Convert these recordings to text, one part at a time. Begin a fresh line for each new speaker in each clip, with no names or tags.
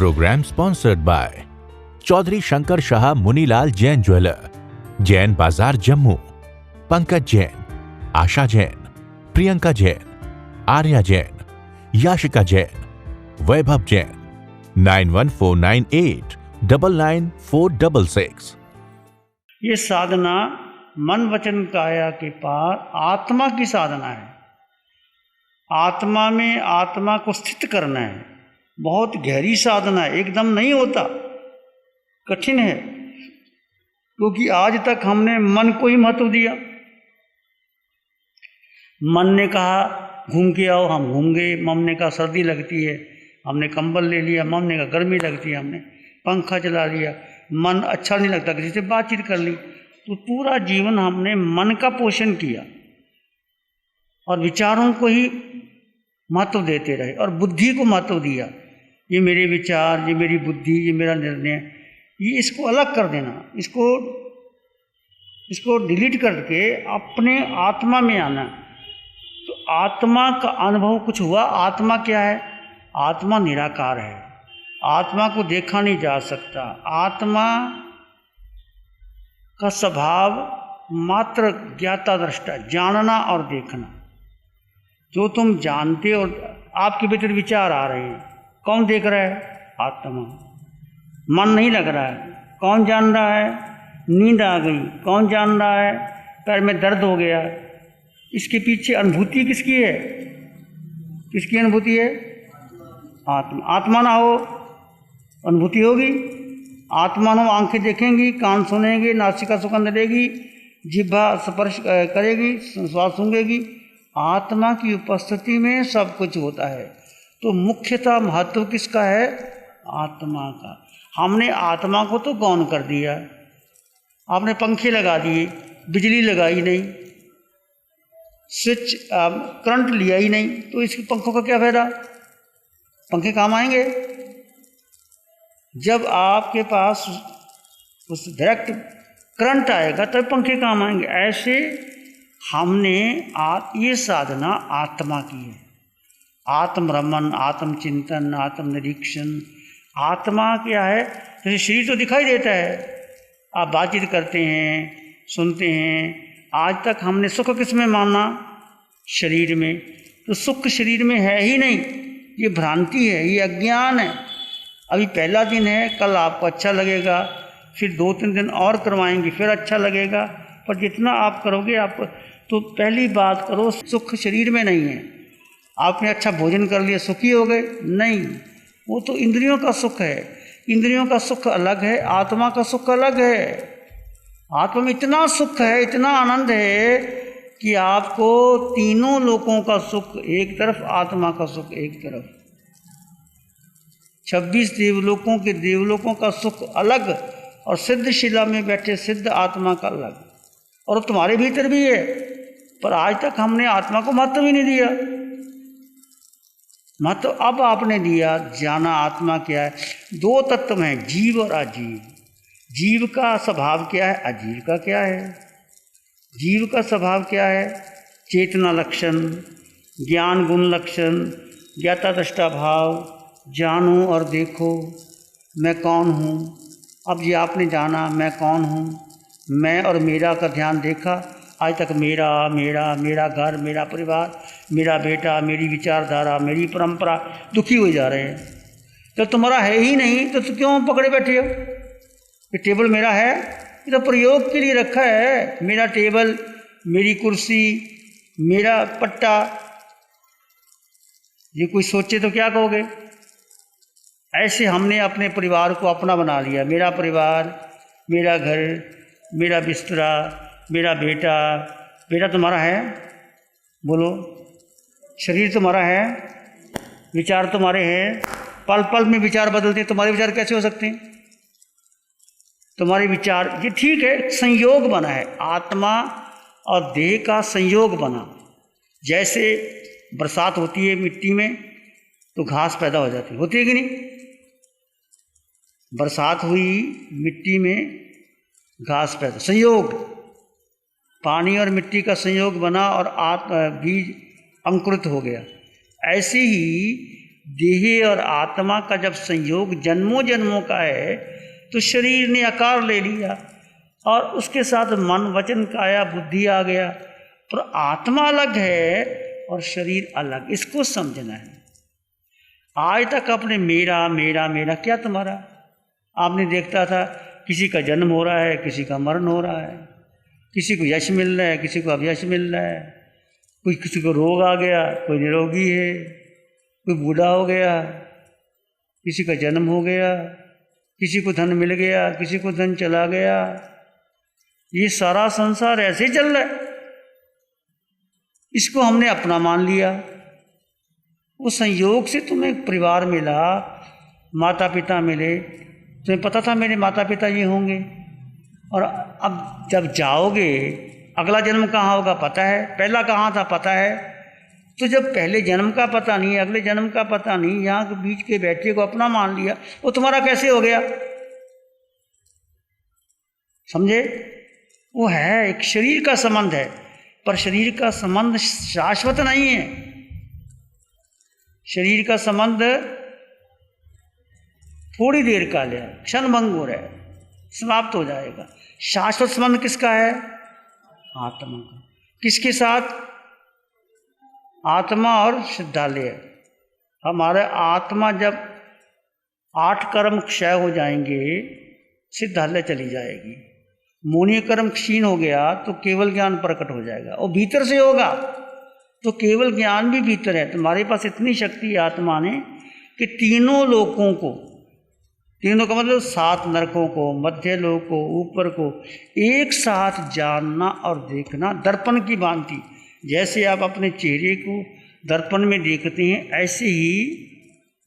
Programme sponsored by Chaudhary Shankar Shah Munilal Jain jeweller, Jain बाजार जम्मू, पंकज जैन, आशा जैन, प्रियंका जैन, आर्या जैन, याशिका जैन, वैभव जैन, 9149899466।
ये साधना मन वचन काया के पार आत्मा की साधना है। आत्मा में आत्मा को स्थित करना है। बहुत गहरी साधना है, एकदम नहीं होता, कठिन है, क्योंकि आज तक हमने मन को ही महत्व दिया। मन ने कहा घूम के आओ, हम घूम गए। मम ने कहा सर्दी लगती है, हमने कंबल ले लिया। मम ने कहा गर्मी लगती है, हमने पंखा चला लिया। मन अच्छा नहीं लगता, किसी से बातचीत कर ली। तो पूरा जीवन हमने मन का पोषण किया और विचारों को ही महत्व देते रहे और बुद्धि को महत्व दिया। ये मेरे विचार, ये मेरी बुद्धि, ये मेरा निर्णय, ये इसको अलग कर देना, इसको डिलीट करके अपने आत्मा में आना। तो आत्मा का अनुभव कुछ हुआ। आत्मा क्या है? आत्मा निराकार है, आत्मा को देखा नहीं जा सकता। आत्मा का स्वभाव मात्र ज्ञाता दृष्टा, जानना और देखना। जो तुम जानते हो, आपके भीतर विचार आ रहे हैं, कौन देख रहा है? आत्मा। मन नहीं लग रहा है, कौन जान रहा है? नींद आ गई, कौन जान रहा है? पैर में दर्द हो गया, इसके पीछे अनुभूति किसकी है? किसकी अनुभूति है? आत्मा। आत्मा ना हो अनुभूति होगी? आत्मा ना हो आंखें देखेंगी, कान सुनेंगे, नासिका सुगंध लेगी, जिह्वा स्पर्श करेगी, स्वाद सूंघेगी। आत्मा की उपस्थिति में सब कुछ होता है। तो मुख्यतः महत्व किसका है? आत्मा का। हमने आत्मा को तो गौण कर दिया। आपने पंखे लगा दिए, बिजली लगाई नहीं, स्विच करंट लिया ही नहीं, तो इस पंखों का क्या फायदा? पंखे काम आएंगे जब आपके पास उस डायरेक्ट करंट आएगा, तब पंखे काम आएंगे। ऐसे हमने ये साधना आत्मा की है। आत्मरमन, आत्मचिंतन, आत्मनिरीक्षण। आत्मा क्या है? जैसे शरीर तो दिखाई देता है, आप बातचीत करते हैं, सुनते हैं। आज तक हमने सुख किस में माना? शरीर में। तो सुख शरीर में है ही नहीं, ये भ्रांति है, ये अज्ञान है। अभी पहला दिन है, कल आपको अच्छा लगेगा, फिर 2-3 दिन और करवाएंगे, फिर अच्छा लगेगा। पर जितना आप करोगे, आप तो पहली बात करो, सुख शरीर में नहीं है। आपने अच्छा भोजन कर लिया, सुखी हो गए? नहीं, वो तो इंद्रियों का सुख है। इंद्रियों का सुख अलग है, आत्मा का सुख अलग है। आत्मा में इतना सुख है, इतना आनंद है कि आपको तीनों लोकों का सुख एक तरफ, आत्मा का सुख एक तरफ। 26 देवलोकों के देवलोकों का सुख अलग और सिद्ध शिला में बैठे सिद्ध आत्मा का अलग। और तुम्हारे भीतर भी है, पर आज तक हमने आत्मा को महत्व ही नहीं दिया। महत्व अब आपने दिया, जाना आत्मा क्या है। 2 तत्व हैं, जीव और अजीव। जीव का स्वभाव क्या है, अजीव का क्या है? जीव का स्वभाव क्या है? चेतना लक्षण, ज्ञान गुण लक्षण, ज्ञाता दृष्टा भाव, जानो और देखो मैं कौन हूँ। अब ये आपने जाना मैं कौन हूँ, मैं और मेरा का ध्यान देखा। आज तक मेरा मेरा मेरा घर, मेरा परिवार, मेरा बेटा, मेरी विचारधारा, मेरी परंपरा, दुखी हो जा रहे हैं। जब तुम्हारा है ही नहीं तो क्यों पकड़े बैठे हो? ये टेबल मेरा है, ये तो प्रयोग के लिए रखा है। मेरा टेबल, मेरी कुर्सी, मेरा पट्टा। ये कोई सोचे तो क्या कहोगे? ऐसे हमने अपने परिवार को अपना बना लिया। मेरा परिवार, मेरा घर, मेरा बिस्तरा, मेरा बेटा। बेटा तुम्हारा है? बोलो। शरीर तुम्हारा है, विचार तुम्हारे हैं। पल पल में विचार बदलते हैं, तुम्हारे विचार कैसे हो सकते हैं? तुम्हारे विचार, ये ठीक है, संयोग बना है, आत्मा और देह का संयोग बना। जैसे बरसात होती है मिट्टी में तो घास पैदा हो जाती है, होती है कि नहीं? बरसात हुई, मिट्टी में घास पैदा, संयोग, पानी और मिट्टी का संयोग बना और बीज अंकुरित हो गया। ऐसे ही देह और आत्मा का जब संयोग जन्मों जन्मों का है तो शरीर ने आकार ले लिया और उसके साथ मन वचन काया बुद्धि आ गया, पर आत्मा अलग है और शरीर अलग। इसको समझना है। आज तक अपने मेरा मेरा मेरा क्या तुम्हारा, आपने देखता था किसी का जन्म हो रहा है, किसी का मरण हो रहा है, किसी को यश मिल रहा है, किसी को अयश मिल रहा है, कोई किसी को रोग आ गया, कोई निरोगी है, कोई बूढ़ा हो गया, किसी का जन्म हो गया, किसी को धन मिल गया, किसी को धन चला गया। ये सारा संसार ऐसे चल रहा है। इसको हमने अपना मान लिया। वो संयोग से तुम्हें एक परिवार मिला, माता पिता मिले, तुम्हें पता था मेरे माता पिता ये होंगे, और अब जब जाओगे अगला जन्म कहाँ होगा पता है, पहला कहाँ था पता है। तो जब पहले जन्म का पता नहीं, अगले जन्म का पता नहीं, यहाँ के बीच के बैठे को अपना मान लिया, वो तुम्हारा कैसे हो गया? समझे? वो है एक शरीर का संबंध है, पर शरीर का संबंध शाश्वत नहीं है। शरीर का संबंध थोड़ी देर का है, क्षणभंग हो रहा है, समाप्त हो जाएगा। शाश्वत संबंध किसका है? आत्मा का। किसके साथ? आत्मा और सिद्धालय। हमारे आत्मा जब 8 कर्म क्षय हो जाएंगे, सिद्धालय चली जाएगी। मोनीय कर्म क्षीण हो गया तो केवल ज्ञान प्रकट हो जाएगा, और भीतर से होगा तो केवल ज्ञान भी भीतर है। तुम्हारे पास इतनी शक्ति है आत्मा ने कि तीनों लोकों को, तीनों का मतलब 7 नरकों को, मध्य लोक को, ऊपर को एक साथ जानना और देखना दर्पण की भांति। जैसे आप अपने चेहरे को दर्पण में देखते हैं, ऐसे ही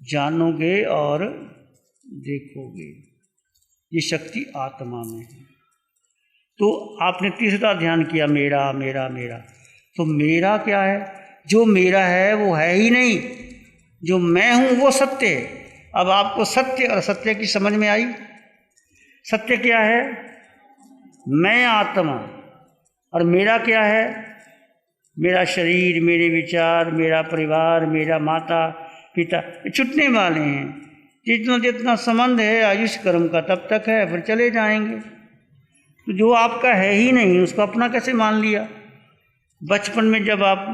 जानोगे और देखोगे। ये शक्ति आत्मा में है। तो आपने तीसरा ध्यान किया, मेरा मेरा मेरा। तो मेरा क्या है? जो मेरा है वो है ही नहीं, जो मैं हूँ वो सत्य है। अब आपको सत्य और असत्य की समझ में आई? सत्य क्या है? मैं आत्मा। और मेरा क्या है? मेरा शरीर, मेरे विचार, मेरा परिवार, मेरा माता पिता, छूटने वाले हैं। जितना जितना संबंध है आयुष कर्म का तब तक है, फिर चले जाएंगे। तो जो आपका है ही नहीं उसको अपना कैसे मान लिया? बचपन में जब आप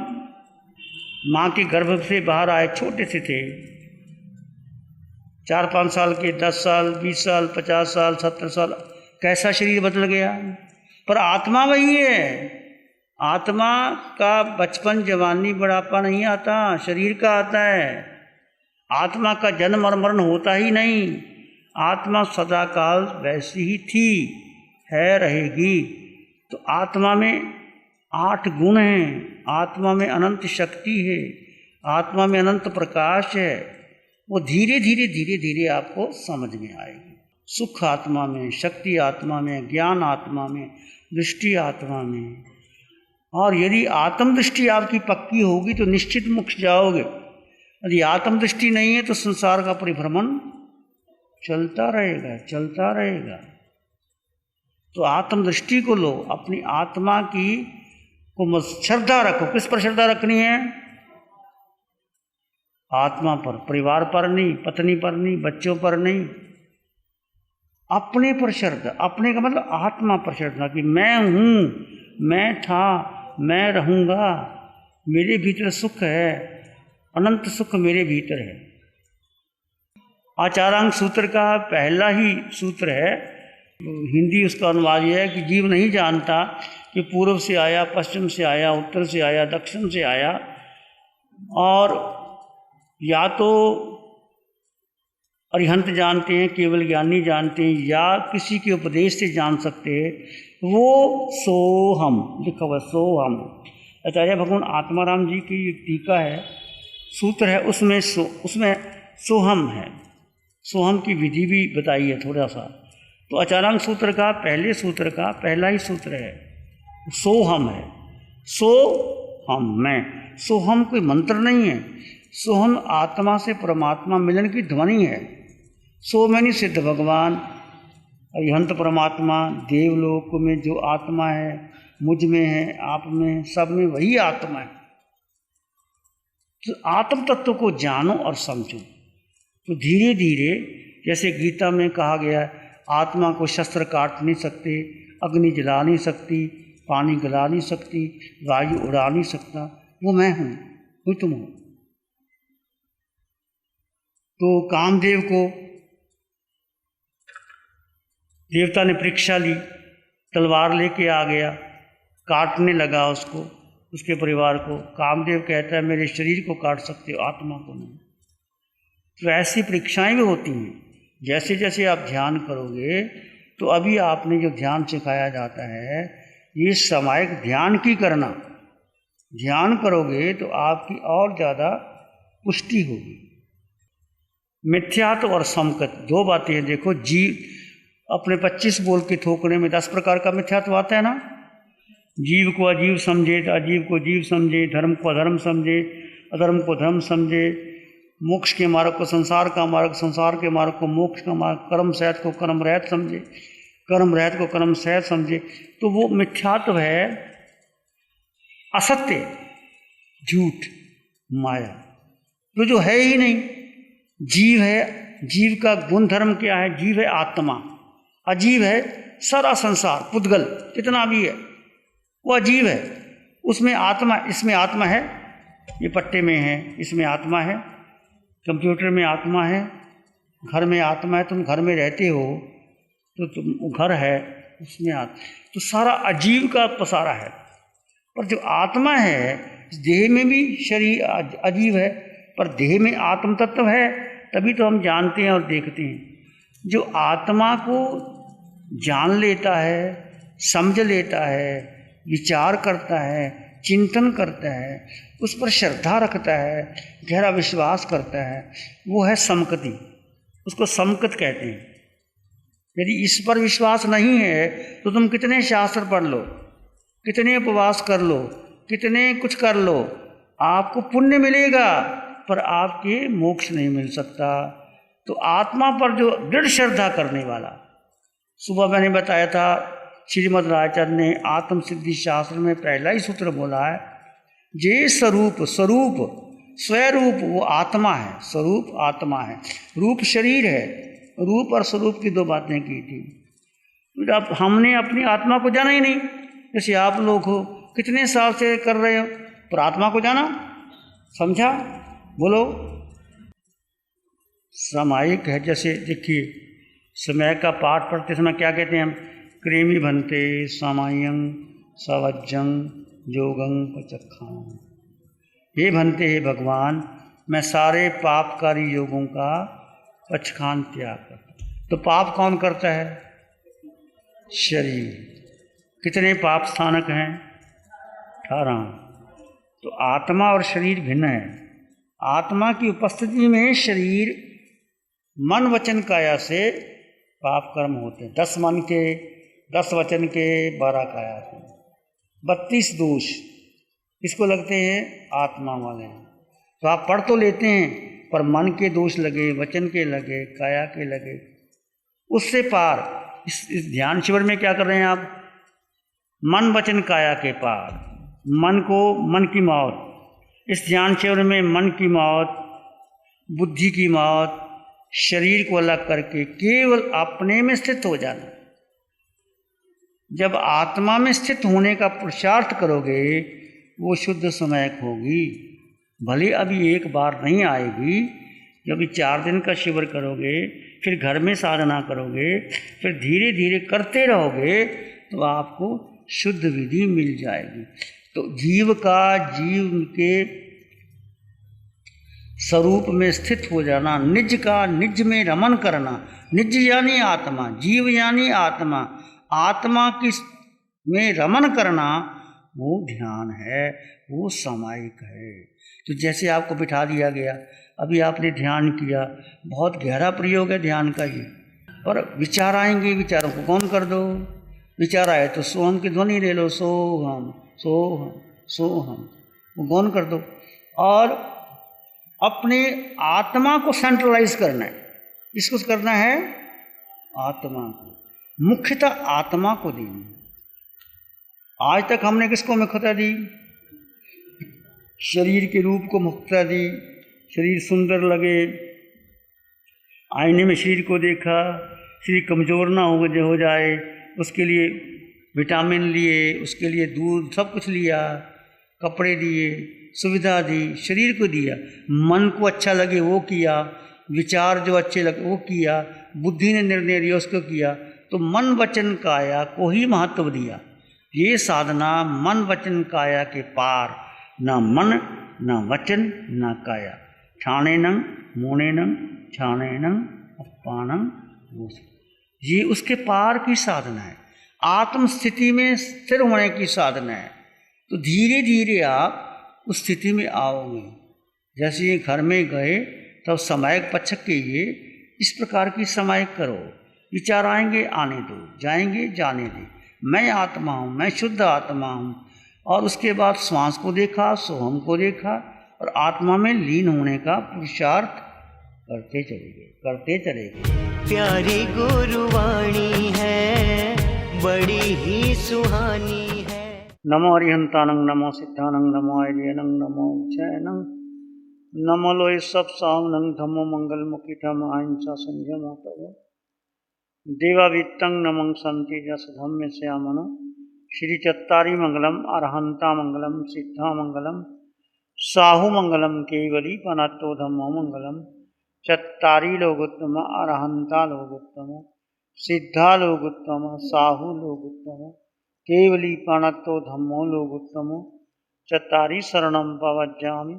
माँ के गर्भ से बाहर आए, छोटे से थे, 4-5 साल के, 10 साल, 20 साल, 50 साल, 70 साल, कैसा शरीर बदल गया, पर आत्मा वही है। आत्मा का बचपन, जवानी, बुढ़ापा नहीं आता, शरीर का आता है। आत्मा का जन्म और मरण होता ही नहीं। आत्मा सदाकाल वैसी ही थी, है, रहेगी। तो आत्मा में 8 गुण हैं, आत्मा में अनंत शक्ति है, आत्मा में अनंत प्रकाश है। वो धीरे धीरे धीरे धीरे आपको समझ में आएगी। सुख आत्मा में, शक्ति आत्मा में, ज्ञान आत्मा में, दृष्टि आत्मा में। और यदि आत्मदृष्टि आपकी पक्की होगी तो निश्चित मोक्ष जाओगे। यदि आत्मदृष्टि नहीं है तो संसार का परिभ्रमण चलता रहेगा, चलता रहेगा। तो आत्मदृष्टि को लो, अपनी आत्मा की को श्रद्धा रखो। किस पर श्रद्धा रखनी है? आत्मा पर, परिवार पर नहीं, पत्नी पर नहीं, बच्चों पर नहीं, अपने पर श्रद्धा। अपने का मतलब आत्मा पर श्रद्धा कि मैं हूँ, मैं था, मैं रहूँगा, मेरे भीतर सुख है, अनंत सुख मेरे भीतर है। आचारांग सूत्र का पहला ही सूत्र है, हिंदी उसका अनुवाद यह है कि जीव नहीं जानता कि पूर्व से आया, पश्चिम से आया, उत्तर से आया, दक्षिण से आया, और या तो अरिहंत जानते हैं, केवल ज्ञानी जानते हैं, या किसी के उपदेश से जान सकते हैं। वो सोहम लिखा हुआ, सोहम। आचार्य भगवान आत्माराम जी की एक टीका है, सूत्र है, उसमें सोहम है। सोहम की विधि भी बताई है थोड़ा सा। तो आचारांग सूत्र का पहले सूत्र का पहला ही सूत्र है, सोहम है। सो हम, मैं। सोहम कोई मंत्र नहीं है, सोहम आत्मा से परमात्मा मिलन की ध्वनि है। सो मैंने सिद्ध भगवान, अरिहंत परमात्मा, देवलोक में जो आत्मा है, मुझ में है, आप में, सब में वही आत्मा है। तो आत्म तत्व को जानो और समझो। तो धीरे धीरे, जैसे गीता में कहा गया है, आत्मा को शस्त्र काट नहीं सकते, अग्नि जला नहीं सकती, पानी गला नहीं सकती, वायु उड़ा नहीं सकता, वो मैं हूँ, वो तुम हो। तो कामदेव को देवता ने परीक्षा ली, तलवार लेके आ गया, काटने लगा उसको, उसके परिवार को। कामदेव कहता है मेरे शरीर को काट सकते हो, आत्मा को नहीं। तो ऐसी परीक्षाएं भी होती हैं। जैसे जैसे आप ध्यान करोगे, तो अभी आपने जो ध्यान सिखाया जाता है, ये सामायिक ध्यान की करना। ध्यान करोगे तो आपकी और ज़्यादा पुष्टि होगी। मिथ्यात्व और समकत, दो बातें हैं। देखो, जीव अपने 25 बोल के थोकने में 10 प्रकार का मिथ्यात्व आता है ना। जीव को अजीव समझे, अजीव को जीव समझे, धर्म को अधर्म समझे, अधर्म को धर्म समझे, मोक्ष के मार्ग को संसार का मार्ग, संसार के मार्ग को मोक्ष का मार्ग, कर्म सहित को कर्म रहित समझे, कर्म रहित को कर्म सहित समझे। तो वो मिथ्यात्व है, असत्य, झूठ, माया, तो जो है ही नहीं। जीव है, जीव का गुण धर्म क्या है? जीव है आत्मा, अजीव है सारा संसार, पुद्गल कितना भी है वो अजीब है। उसमें आत्मा, इसमें आत्मा है, ये पट्टे में है, इसमें आत्मा है, कंप्यूटर में आत्मा है, घर में आत्मा है, तुम घर में रहते हो तो तुम घर है, उसमें तो सारा अजीव का पसारा है। पर जो आत्मा है, देह में भी शरीर अजीव है, पर देह में आत्म तत्व है, तभी तो हम जानते हैं और देखते हैं। जो आत्मा को जान लेता है, समझ लेता है, विचार करता है, चिंतन करता है, उस पर श्रद्धा रखता है, गहरा विश्वास करता है, वो है समकति। उसको समकत कहते हैं। यदि इस पर विश्वास नहीं है तो तुम कितने शास्त्र पढ़ लो, कितने उपवास कर लो, कितने कुछ कर लो, आपको पुण्य मिलेगा पर आपके मोक्ष नहीं मिल सकता। तो आत्मा पर जो दृढ़ श्रद्धा करने वाला, सुबह मैंने बताया था, श्रीमद् रायचंद ने आत्म सिद्धि शास्त्र में पहला ही सूत्र बोला है, जे स्वरूप, स्वरूप स्वरूप वो आत्मा है, स्वरूप आत्मा है, रूप शरीर है। रूप और स्वरूप की दो बातें की थी। अब हमने अपनी आत्मा को जाना ही नहीं। जैसे आप लोग हो, कितने साल से कर रहे हो, पर आत्मा को जाना, समझा? बोलो। सामायिक है। जैसे देखिए, समय का पाठ पढ़ते समय क्या कहते हैं हम? क्रेमी भन्ते सामायं सवज्जं योगं पचक्षां। हे भन्ते, हे भगवान, मैं सारे पापकारी योगों का पचखान त्याग करता। तो पाप कौन करता है? शरीर। कितने पाप स्थानक हैं? 18। तो आत्मा और शरीर भिन्न है। आत्मा की उपस्थिति में शरीर मन वचन काया से पाप कर्म होते हैं। 10 मन के, 10 वचन के, 12 काया से, 32 दोष इसको लगते हैं आत्मा वाले। तो आप पढ़ तो लेते हैं, पर मन के दोष लगे, वचन के लगे, काया के लगे, उससे पार। इस ध्यान शिविर में क्या कर रहे हैं आप? मन वचन काया के पार, मन को, मन की मौत। इस ध्यान शिविर में मन की मौत, बुद्धि की मौत, शरीर को अलग करके केवल अपने में स्थित हो जाना। जब आत्मा में स्थित होने का पुरुषार्थ करोगे, वो शुद्ध समयक होगी। भले अभी एक बार नहीं आएगी, जब अभी 4 दिन का शिविर करोगे, फिर घर में साधना करोगे, फिर धीरे धीरे करते रहोगे, तो आपको शुद्ध विधि मिल जाएगी। तो जीव का जीव के स्वरूप में स्थित हो जाना, निज का निज में रमन करना। निज यानी आत्मा, जीव यानी आत्मा, आत्मा की में रमन करना, वो ध्यान है, वो सामायिक है। तो जैसे आपको बिठा दिया गया, अभी आपने ध्यान किया, बहुत गहरा प्रयोग है ध्यान का ये। और विचार आएंगे, विचारों को गौन कर दो। विचार आए तो सोहम की ध्वनि ले लो, सोहम सोहम सोहम, वो गौन कर दो। और अपने आत्मा को सेंट्रलाइज करना है। इसको करना है आत्मा को, मुख्यतः आत्मा को देनी। आज तक हमने किसको मुख्यता दी? शरीर के रूप को मुक्ता दी, शरीर सुंदर लगे, आईने में शरीर को देखा, शरीर कमज़ोर ना हो जाए, उसके लिए विटामिन लिए, उसके लिए दूध सब कुछ लिया, कपड़े दिए, सुविधा दी, शरीर को दिया, मन को अच्छा लगे वो किया, विचार जो अच्छे लगे वो किया, बुद्धि ने निर्णय लिया उसको किया, तो मन वचन काया को ही महत्व दिया। ये साधना मन वचन काया के पार, न मन न वचन न काया, ठाणेनं मोणेनं छाणेनं अपानं, ये उसके पार की साधना है, आत्म स्थिति में स्थिर होने की साधना है। तो धीरे धीरे आप उस स्थिति में आओगे। जैसे ये घर में गए तब समायक पच्छक कीजिए, इस प्रकार की समायक करो, विचार आएंगे आने दो, जाएंगे जाने दे, मैं आत्मा हूँ, मैं शुद्ध आत्मा हूँ। और उसके बाद श्वास को देखा, सोहम को देखा और आत्मा में लीन होने का पुरुषार्थ करते चले गए।
प्यारी गुरुवाणी है, बड़ी ही सुहानी है।
नमो अरिहंतानं, नमो सिद्धानं, नमो आर्यनं, नमो उच्चैनं, नमो लोय सब सावनं, धम्मो मंगल मुखी धम अहिंसा संयमो तव देवावित्तं नमं संति जस धम्म श्यामनो, श्री चत्तारी मंगलम, अरहंता मंगलम, सिद्धा मंगलम, साहु मंगलम, केवली पनत्तो धम्मो मंगलम, चत्तारी लोगोत्तम, अरहंता लोगोत्तम, सिद्धा लोगोत्तम, साहु लोगोत्तम, केवली पनत्तो धम्मो लोगोत्तम, चत्तारी शरणं पवज्जामि,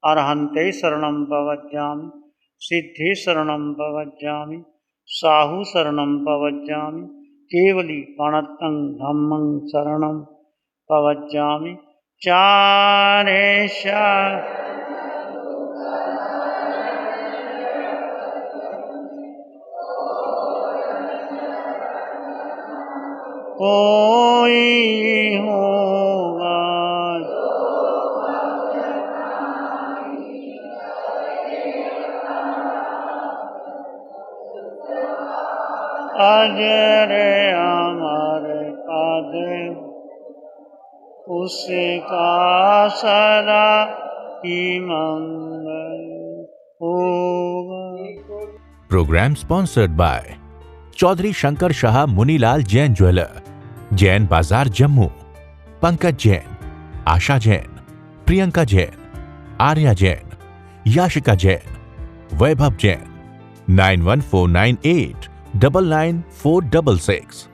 अरहंते शरणं पवज्जामि, सिद्धे शरणं पवज्जामि, साहु शरणं पवज्जामि, केवली पणत्तं धम्मं शरणं पवज्जामि। चारेशा कोई होगा अजर अमर पद, उसका सदा ही मंगल होगा।
Programme sponsored by Chaudhary Shankar Shah Munilal Jain jeweller, Jain बाजार जम्मू, पंकज जैन, आशा जैन, प्रियंका जैन, आर्या जैन, याशिका जैन, वैभव जैन, 9149899466।